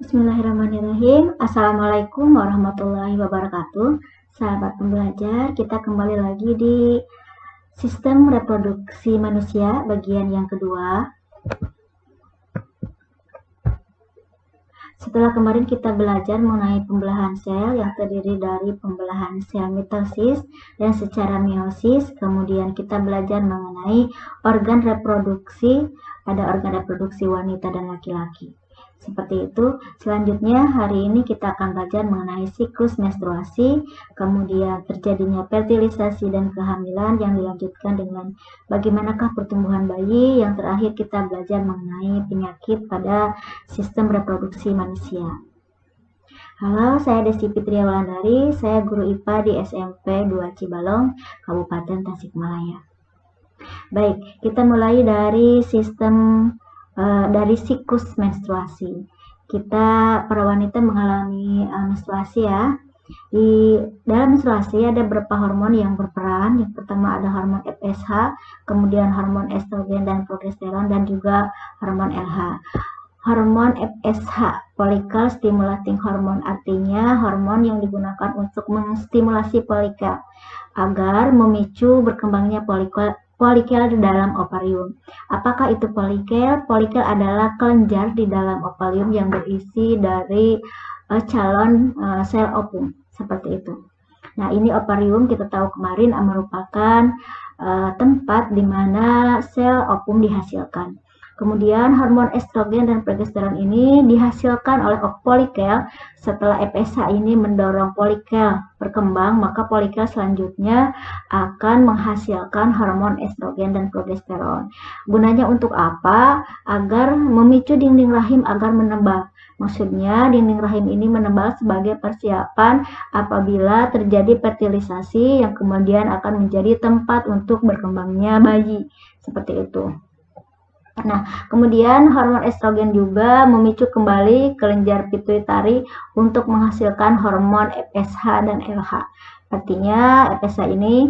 Bismillahirrahmanirrahim. Assalamualaikum warahmatullahi wabarakatuh. Sahabat pembelajar, kita kembali lagi di sistem reproduksi manusia bagian yang kedua. Setelah kemarin kita belajar mengenai pembelahan sel yang terdiri dari pembelahan sel mitosis dan secara meiosis, kemudian kita belajar mengenai organ reproduksi, ada organ reproduksi wanita dan laki-laki. Seperti itu. Selanjutnya hari ini kita akan belajar mengenai siklus menstruasi, kemudian terjadinya fertilisasi dan kehamilan yang dilanjutkan dengan bagaimanakah pertumbuhan bayi, yang terakhir kita belajar mengenai penyakit pada sistem reproduksi manusia. Halo, saya Desi Fitria Wulandari, saya guru IPA di SMP 2 Cibalong, Kabupaten Tasikmalaya. Baik, kita mulai dari dari siklus menstruasi. Kita para wanita mengalami menstruasi ya. Di dalam menstruasi ada beberapa hormon yang berperan. Yang pertama ada hormon FSH, kemudian hormon estrogen dan progesteron, dan juga hormon LH. Hormon FSH, follicle stimulating hormone, artinya hormon yang digunakan untuk menstimulasi folikel agar memicu berkembangnya folikel di dalam ovarium. Apakah itu folikel? Folikel adalah kelenjar di dalam ovarium yang berisi dari calon sel ovum, seperti itu. Nah, ini ovarium kita tahu kemarin merupakan tempat di mana sel ovum dihasilkan. Kemudian hormon estrogen dan progesteron ini dihasilkan oleh folikel. Setelah FSH ini mendorong folikel berkembang, maka folikel selanjutnya akan menghasilkan hormon estrogen dan progesteron. Gunanya untuk apa? Agar memicu dinding rahim agar menebal. Maksudnya dinding rahim ini menebal sebagai persiapan apabila terjadi fertilisasi yang kemudian akan menjadi tempat untuk berkembangnya bayi. Seperti itu. Nah, kemudian hormon estrogen juga memicu kembali kelenjar pituitari untuk menghasilkan hormon FSH dan LH. Artinya FSH ini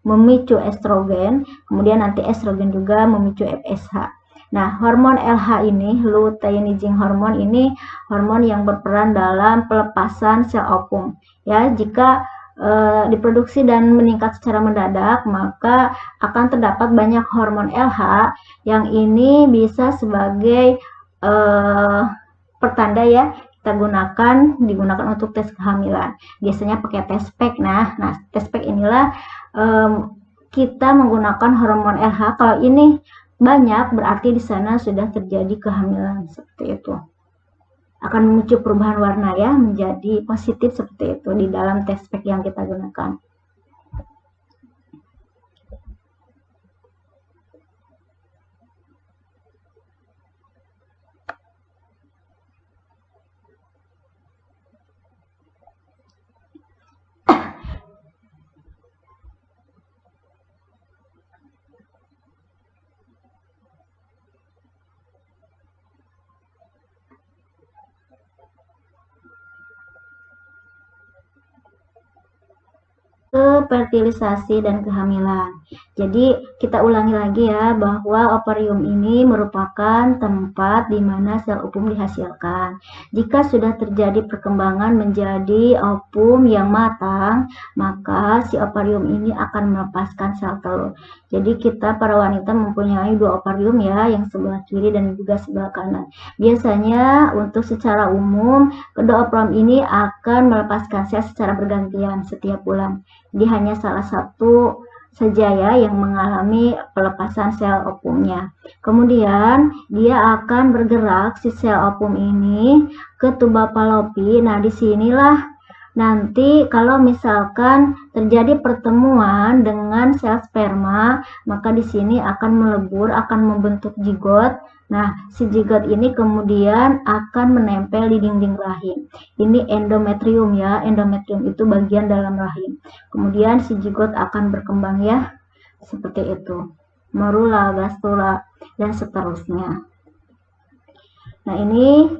memicu estrogen, kemudian nanti estrogen juga memicu FSH. Nah, hormon LH ini, luteinizing hormone ini, hormon yang berperan dalam pelepasan sel ovum. Ya, jika diproduksi dan meningkat secara mendadak, maka akan terdapat banyak hormon LH yang ini bisa sebagai pertanda ya, digunakan untuk tes kehamilan. Biasanya pakai test pack. Nah test pack inilah kita menggunakan hormon LH. Kalau ini banyak, berarti di sana sudah terjadi kehamilan, seperti itu. Akan memicu perubahan warna ya, menjadi positif seperti itu di dalam test pack yang kita gunakan. Fertilisasi dan kehamilan. Jadi kita ulangi lagi ya, bahwa ovarium ini merupakan tempat di mana sel ovum dihasilkan. Jika sudah terjadi perkembangan menjadi ovum yang matang, maka si ovarium ini akan melepaskan sel telur. Jadi kita para wanita mempunyai dua ovarium ya, yang sebelah kiri dan juga sebelah kanan. Biasanya untuk secara umum kedua ovarium ini akan melepaskan sel secara bergantian setiap bulan. Jadi hanya salah satu saja ya yang mengalami pelepasan sel ovumnya. Kemudian dia akan bergerak si sel ovum ini ke tuba Fallopi. Nah, disinilah nanti kalau misalkan terjadi pertemuan dengan sel sperma, maka di sini akan melebur, akan membentuk zigot. Nah, si zigot ini kemudian akan menempel di dinding rahim. Ini endometrium ya, endometrium itu bagian dalam rahim. Kemudian si zigot akan berkembang ya, seperti itu. Morula, gastrula, dan seterusnya. Nah, ini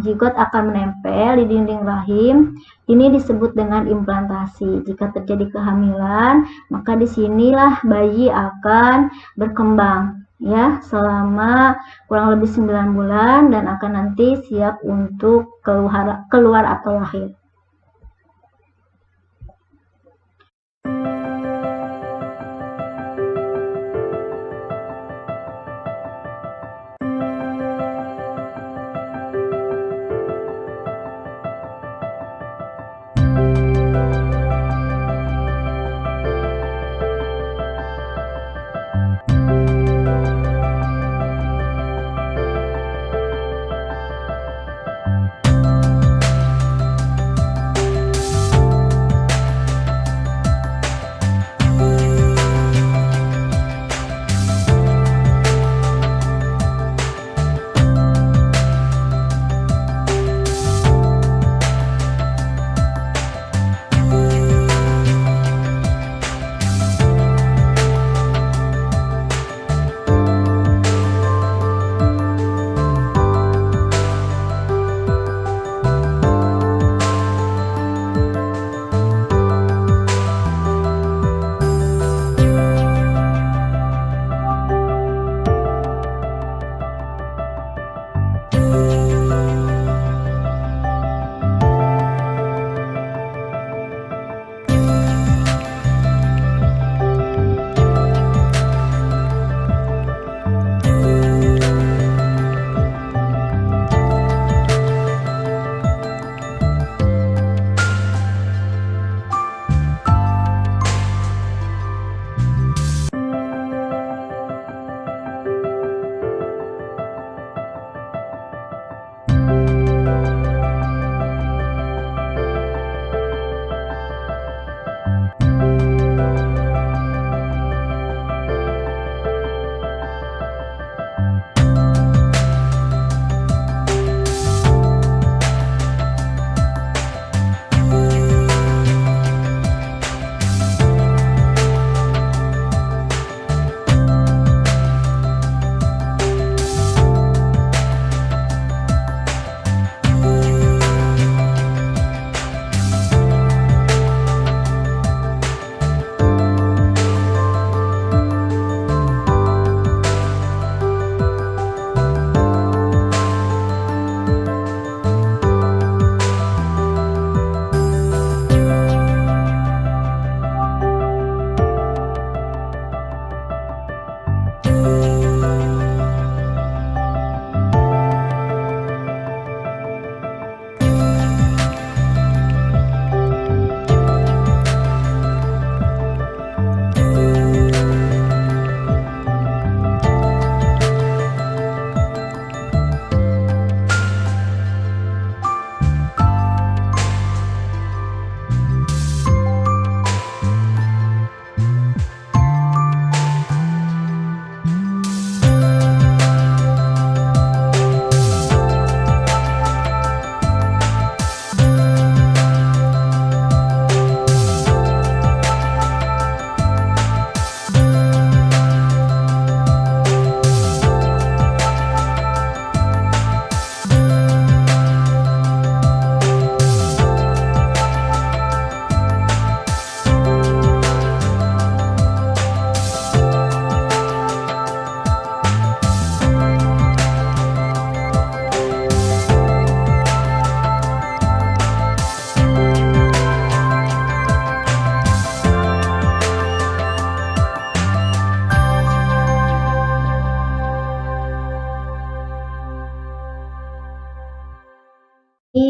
zigot akan menempel di dinding rahim. Ini disebut dengan implantasi. Jika terjadi kehamilan, maka disinilah bayi akan berkembang. ya selama kurang lebih 9 bulan dan akan nanti siap untuk keluar atau lahir.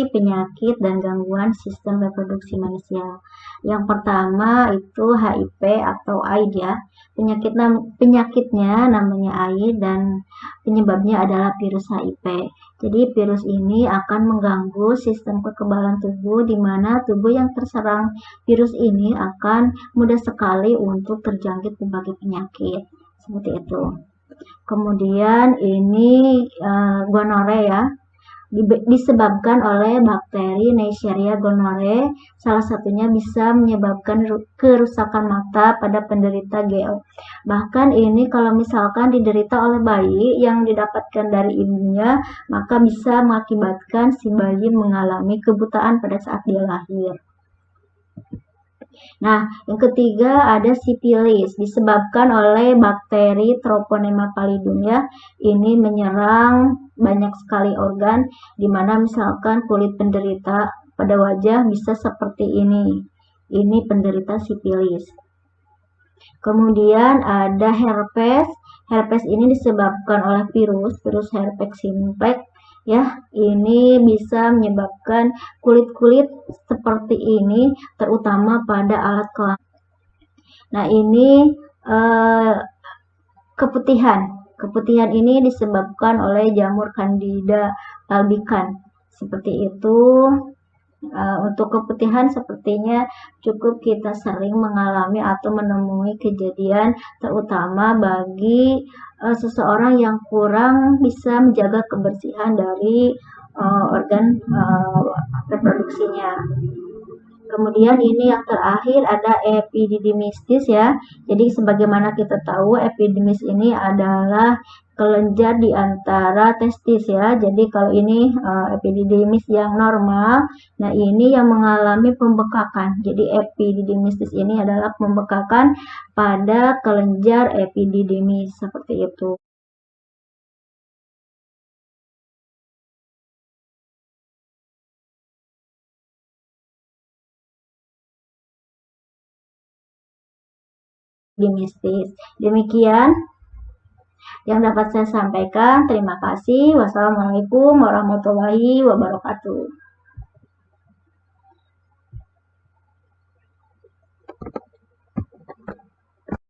Penyakit dan gangguan sistem reproduksi manusia. Yang pertama itu HIV atau AIDS ya. Penyakitnya namanya AIDS dan penyebabnya adalah virus HIV. Jadi virus ini akan mengganggu sistem kekebalan tubuh di mana tubuh yang terserang virus ini akan mudah sekali untuk terjangkit berbagai penyakit. Seperti itu. Kemudian ini gonore ya. Disebabkan oleh bakteri Neisseria gonorrhoeae. Salah satunya bisa menyebabkan kerusakan mata pada penderita GO. Bahkan ini kalau misalkan diderita oleh bayi yang didapatkan dari ibunya, maka bisa mengakibatkan si bayi mengalami kebutaan pada saat dia lahir. Nah, yang ketiga ada sipilis, disebabkan oleh bakteri Treponema pallidum ya. Ini menyerang banyak sekali organ, di mana misalkan kulit penderita pada wajah bisa seperti ini. Ini penderita sipilis. Kemudian ada herpes. Herpes ini disebabkan oleh virus herpes simplex ya. Ini bisa menyebabkan kulit-kulit seperti ini, terutama pada alat kelamin. Nah, ini keputihan. Keputihan ini disebabkan oleh jamur Candida albicans. Seperti itu. Untuk keputihan sepertinya cukup kita sering mengalami atau menemui kejadian, terutama bagi seseorang yang kurang bisa menjaga kebersihan dari organ reproduksinya. Kemudian ini yang terakhir ada epididymitis ya. Jadi sebagaimana kita tahu epididymis ini adalah kelenjar di antara testis ya. Jadi kalau ini epididymis yang normal, nah ini yang mengalami pembekakan. Jadi epididymitis ini adalah pembekakan pada kelenjar epididymis seperti itu. Demikian yang dapat saya sampaikan. Terima kasih. Wassalamualaikum warahmatullahi wabarakatuh.